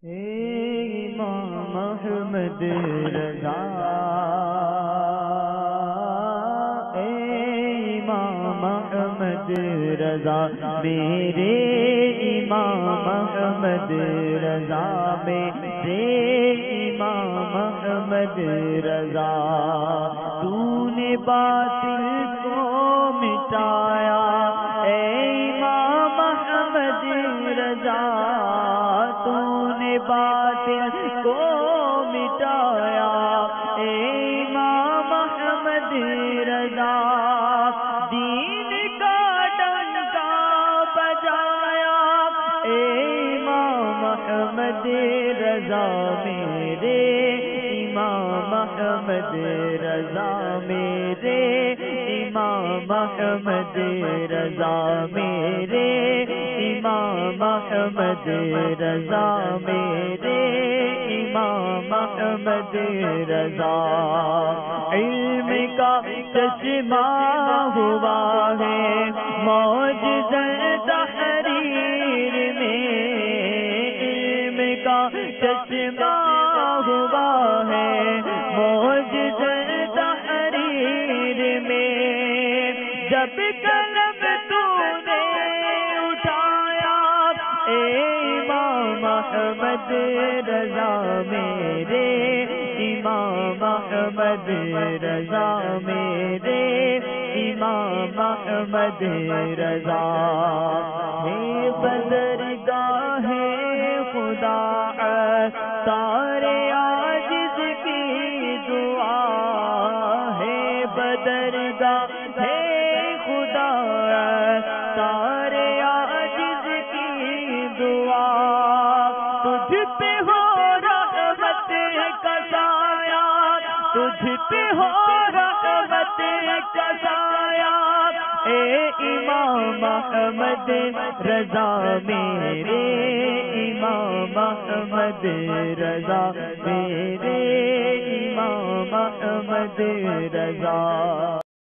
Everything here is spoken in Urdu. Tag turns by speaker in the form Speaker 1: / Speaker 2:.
Speaker 1: امام احمد رضا، امام احمد رضا، میرے امام احمد رضا، میرے امام احمد رضا، تو نے باطل کو مٹایا اے امام احمد رضا، تو نے باطل کو مٹایا اے امام احمد رضا، دین کا ڈنکا بجایا اے امام احمد رضا، میرے امام احمد رضا، میرے امام احمد رضا، میرے امام احمد رضا، میرے امام احمد رضا، علم کا چشمہ ہوا ہے معجزہ تحریر میں، علم کا چشمہ ہوا ہے معجزہ تحریر میں، جب قلم تو نے اٹھایا اے امام احمد رضا، میرے امام احمد رضا، میرے امام احمد رضا، ہے بزرگاہ خدا تارے عاجز کی دعا، ہے بدرگاہ خدا تارے عاجز کی دعا، تجھ پہ ہو رحمت کا سایہ، تجھ پہ ہو رحمت کا سایہ اے امام احمد رضا، میرے امام احمد رضا، میرے امام احمد رضا۔